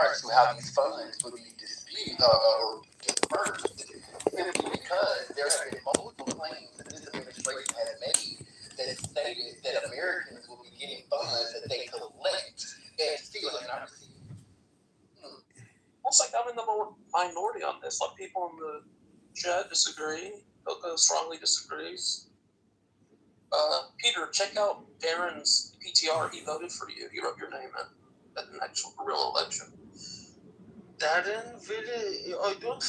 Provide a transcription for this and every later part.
regards to how these funds would be disputed or dispersed, simply because there have been multiple claims that this administration has made that stated that Americans will be getting funds that they collect and still have not received. It's like I'm in the minority on this. Like people in the chat disagree. Coco strongly disagrees. Peter, check out Darren's PTR. He voted for you. He wrote your name in an actual real election. Darren, really? I don't.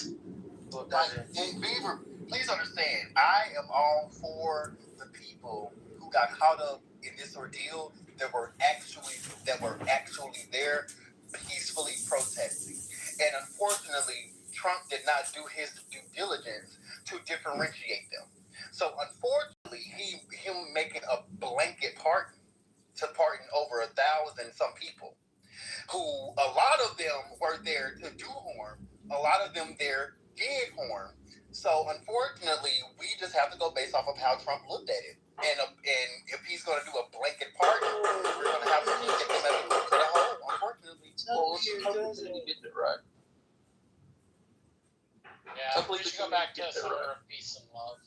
And Beaver, please understand, I am all for the people who got caught up in this ordeal that were actually there peacefully protesting. And unfortunately, Trump did not do his due diligence to differentiate them. So unfortunately, him making a blanket pardon to pardon over 1,000 some people, who a lot of them were there to do harm, a lot of them there did harm. So unfortunately, we just have to go based off of how Trump looked at it. And if he's going to do a blanket pardon, we're going to have to get him as a whole, unfortunately. Well, let's get it right. Yeah, we should go back to a summer of peace and love.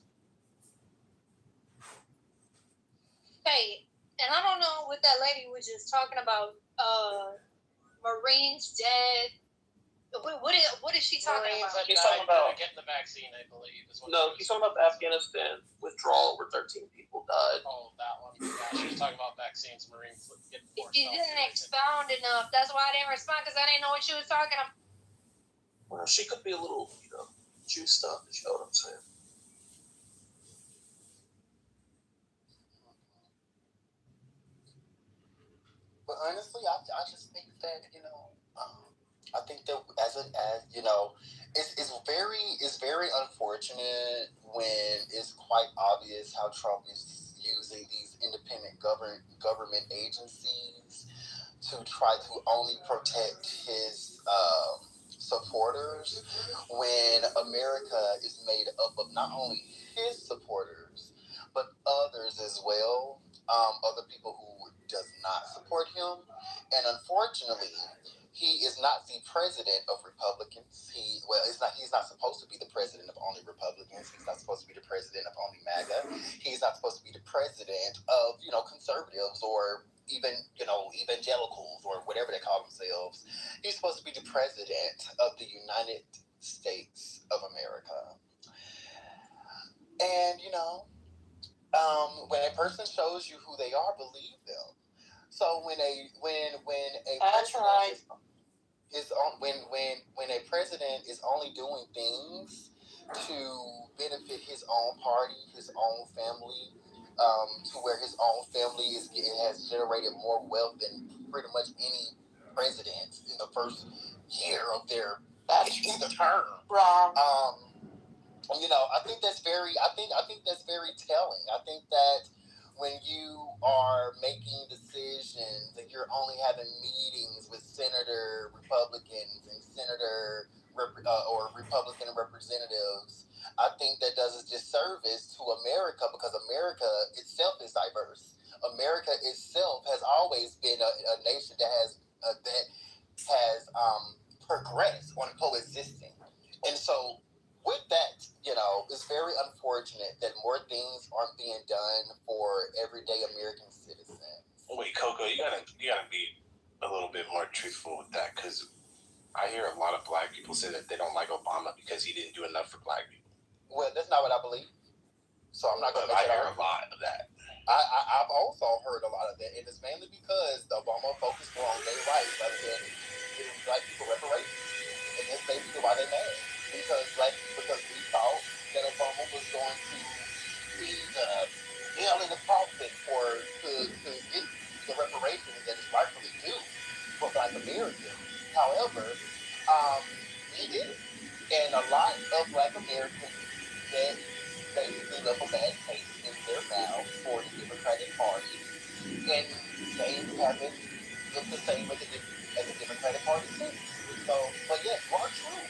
Hey, and I don't know what that lady was just talking about. Marines dead. What is she talking about? He's talking about getting the vaccine, I believe. He's talking about the Afghanistan withdrawal where 13 people died. Oh, that one. Yeah, she was talking about vaccines, Marines getting forced. She didn't expound enough. That's why I didn't respond, because I didn't know what she was talking about. Well, she could be a little, juiced up, if you know what I'm saying. But honestly, I just think that, I think that it's very unfortunate when it's quite obvious how Trump is using these independent government agencies to try to only protect his supporters, when America is made up of not only his supporters but others as well, other people who does not support him. And unfortunately, he is not the president of Republicans. He's not supposed to be the president of only Republicans. He's not supposed to be the president of only MAGA. He's not supposed to be the president of, conservatives or even, evangelicals or whatever they call themselves. He's supposed to be the president of the United States of America. And, when a person shows you who they are, believe them. So when a president is only doing things to benefit his own party, his own family, to where his own family has generated more wealth than pretty much any president in the first year of their term. Wrong. I think that's very telling. I think that when you are making decisions and you're only having meetings with Senator Republicans and or Republican representatives, I think that does a disservice to America, because America itself is diverse. America itself has always been a nation that has progressed on coexisting. And so with that, it's very unfortunate that more things aren't being done for everyday American citizens. Wait, Coco, you gotta be a little bit more truthful with that, because I hear a lot of black people say that they don't like Obama because he didn't do enough for black people. Well, that's not what I believe. So I'm not going to. I hear a lot of that. I've also heard a lot of that, and it's mainly because Obama focused more on gay rights rather than giving black people reparations, and that's basically why they're mad. Because we thought that Obama was going to be the nail in the coffin to get the reparations that is rightfully due for Black Americans. However, he did it, and a lot of Black Americans that basically left a bad taste in their mouths for the Democratic Party, and they haven't looked the same as the Democratic Party since. So, but yes, you are true.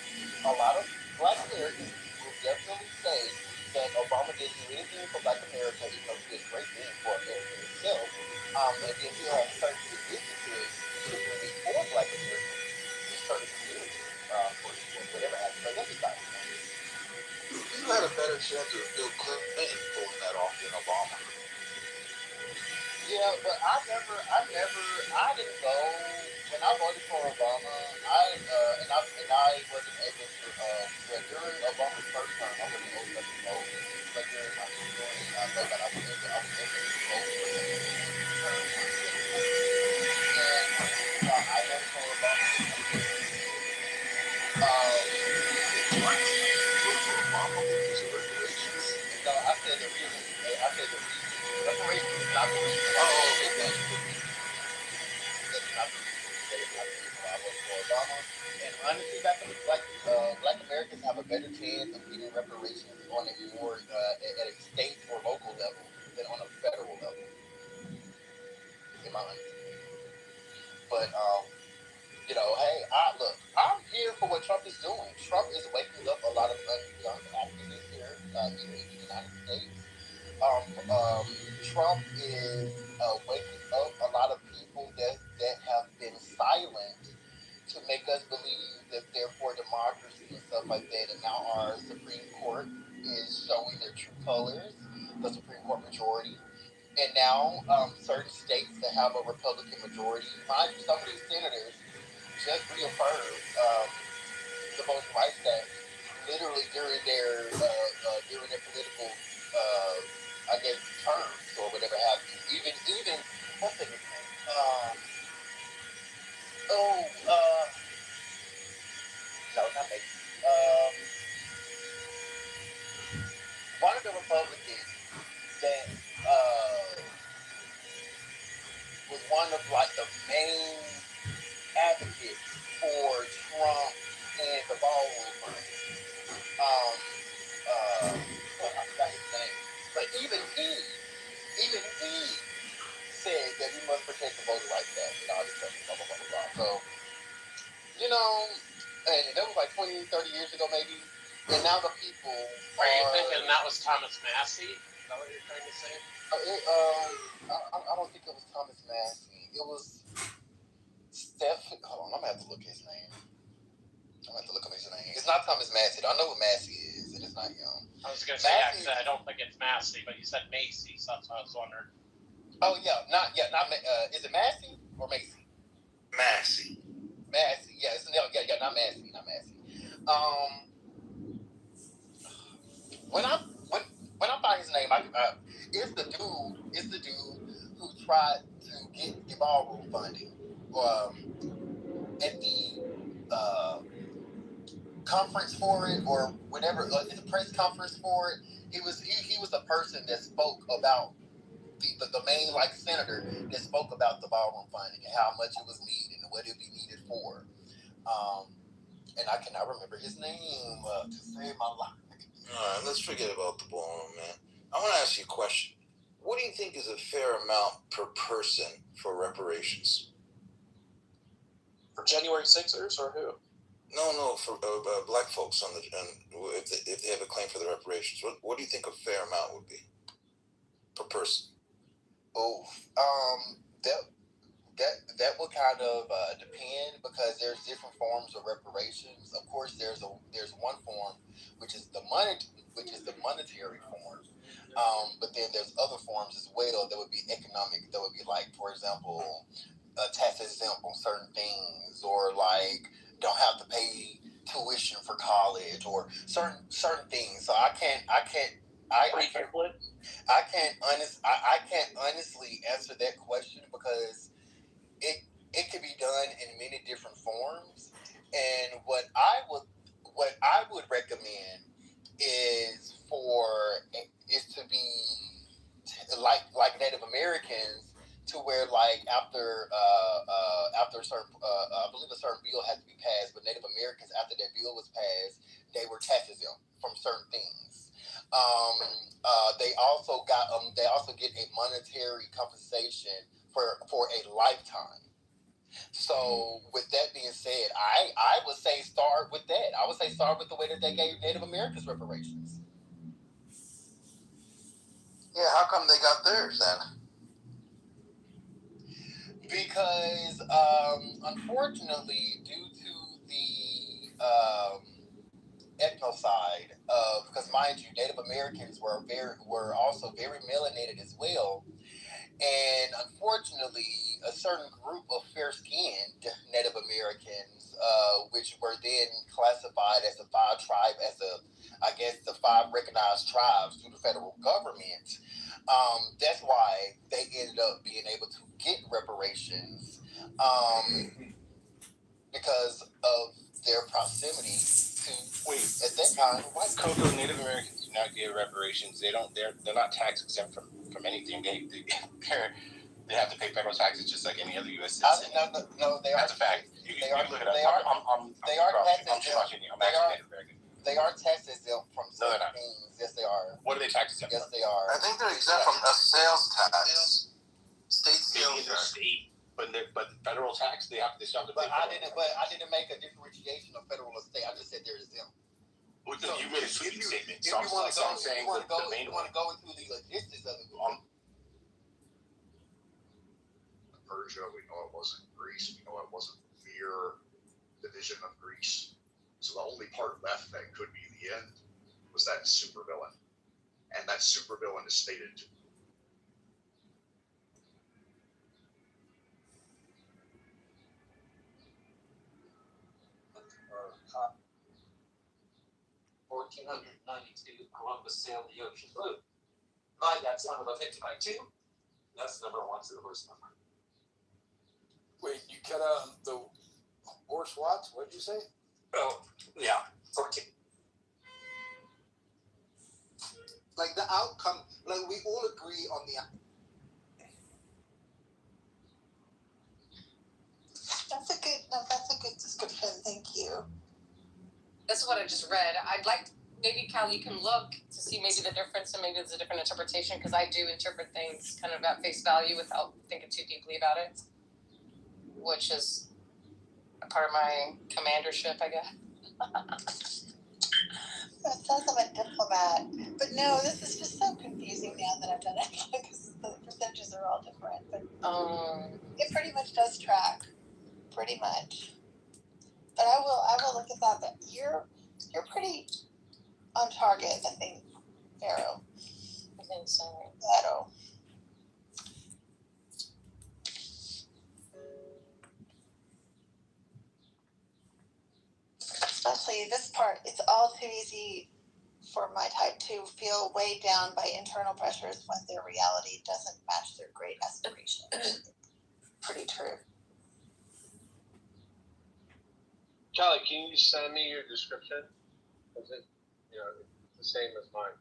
A lot of Black Americans will definitely say that Obama didn't do anything for Black America, even though he did great things for America itself. And then he had certain initiatives for Black Americans in certain chance of Bill Clinton pulling that off than Obama. Yeah, but I didn't go when I voted for Obama. And I wasn't able to. During Obama's first term, I wasn't old enough to vote. But during I was able to vote for him in his second term. And I voted for Obama. Obama because of reparations. No, I said the reason. Reparations is not the reason. That's not the reason. That is not the reason why I voted for Obama. And honestly, Black Americans have a better chance of getting reparations on a more at a state or local level than on a federal level. In my honest opinion. But hey, I'm here for what Trump is doing. Trump is waking up a lot of young activists here in the United States. Trump is waking up a lot of people that have been silent to make us believe that they're for democracy and stuff like that. And now our Supreme Court is showing their true colors, the Supreme Court majority. And now certain states that have a Republican majority, mind you, some of these senators just reaffirmed the Voting Rights Act literally during their political I guess terms or whatever have you. Even what's the name? No, not maybe. One of the Republicans that was one of the main advocates for Trump and the ballroom money. I forgot his name, but even he said that we must protect the voting rights act and all this stuff, blah blah blah blah. So, and that was 20, 30 years ago maybe. And now the people Are you thinking that was Thomas Massey? Is that what you're trying to say? I don't think it was Thomas Massey. It was Stephen. Hold on, I'm gonna have to look his name. It's not Thomas Massey. I know what Massey is, and it's not him. I was gonna say Massey, I don't think it's Massey, but you said Macy, so that's what I was wondering. Oh yeah, not is it Massey or Macy? Massey. Yeah, not Massey. When I find his name, it's the dude who tried to get the ballroom funding at the conference for it or whatever, the press conference for it. He was the person that spoke about the main senator that spoke about the ballroom funding and how much it was needed and what it would be needed for. And I cannot remember his name to save my life. All right, let's forget about the ballroom, man. I want to ask you a question. What do you think is a fair amount per person for reparations? For January 6ers or who? No, for black folks if they have a claim for the reparations. What do you think a fair amount would be per person? Oh, that will kind of depend because there's different forms of reparations. Of course, there's one form which is the monetary form, but then there's other forms as well that would be economic. That would be for example, tax exempt on certain things, or don't have to pay tuition for college, or certain things. So I can't honestly answer that question because it can be done in many different forms. And what I would recommend is to be like Native Americans, to where after a certain I believe a certain bill had to be passed, but Native Americans, after that bill was passed, they were tax exempt from certain things. They also get a monetary compensation for a lifetime. So with that being said, I would say start with that. I would say start with the way that they gave Native Americans reparations. Yeah, how come they got theirs then? Because unfortunately, due to the ethnocide because mind you, Native Americans were also very melanated as well. And unfortunately, a certain group of fair-skinned Native Americans, which were then classified as the five recognized tribes through the federal government. That's why they ended up being able to get reparations because of their proximity to, at that time, white Coco, Native Americans do not get reparations. They're not tax exempt from anything. They have to pay federal taxes just like any other U.S. citizen. No, they That's are. a fact. You can look it up. I'm too much in you. I'm actually Native American. They are tax exempt from No, they're not. things. Yes, they are. What are they tax exempt Yes, from? they are. I think they're exempt from a sales tax. State Maybe in sales their tax. state, but federal tax they still have to pay. But I didn't make a differentiation of federal or state. I just said they're exempt. Well, you made a sweeping statement. If you want to go into the logistics of it, Persia, we know it wasn't Greece, we know it wasn't mere division of Greece. So the only part left that could be the end was that supervillain. And that supervillain is stated to 1492, Columbus sailed the ocean blue. By that son of a 50 by 2. That's number 1 to the horse number. Wait, you cut out the horse watts? What did you say? Oh, yeah, 14. Like the outcome, like we all agree on the. That's a good description. Thank you. This is what I just read. I'd like, maybe Cal, you can look to see maybe the difference and maybe it's a different interpretation because I do interpret things kind of at face value without thinking too deeply about it, which is a part of my commandership, I guess. That sounds like a diplomat. But no, this is just so confusing now that I've done it because the percentages are all different. But it pretty much does track. Pretty much. But I will look at that. But you're pretty on target, I think, Pharaoh. I think so. Pharaoh. Especially this part, it's all too easy for my type to feel weighed down by internal pressures when their reality doesn't match their great aspirations. Pretty true. Kelly, can you send me your description? Is it, the same as mine?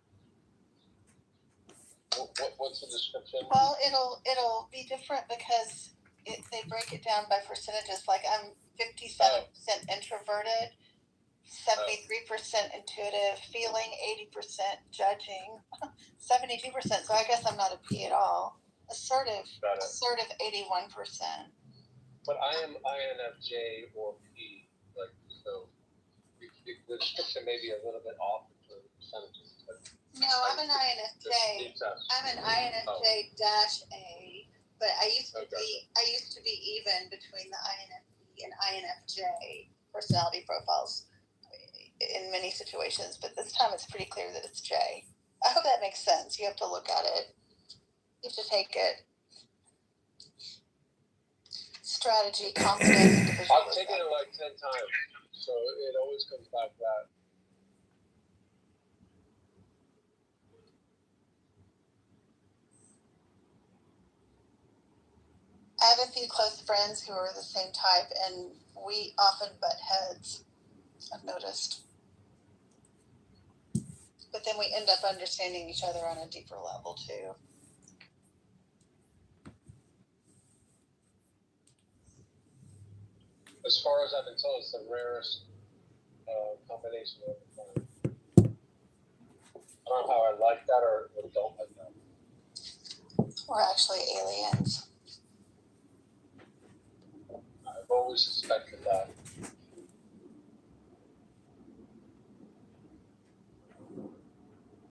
What's the description? Well, it'll be different because they break it down by percentages. Like I'm 57% introverted, 73% intuitive, feeling 80% judging, 72%. So I guess I'm not a P at all. Assertive 81%. But I am INFJ or P. So the description may be a little bit off in terms of percentages. No, I'm an INFJ. I'm an INFJ-A, but I used to be even between the INFP and INFJ personality profiles in many situations, but this time it's pretty clear that it's J. I hope that makes sense. You have to look at it. You have to take it. Strategy, confidence, individualism. I've taken it like 10 times, so it always comes back to that. I have a few close friends who are the same type, and we often butt heads, I've noticed. But then we end up understanding each other on a deeper level, too. As far as I've been told, it's the rarest combination of the time. I don't know how I like that or don't like that. We're actually aliens. I've always suspected that.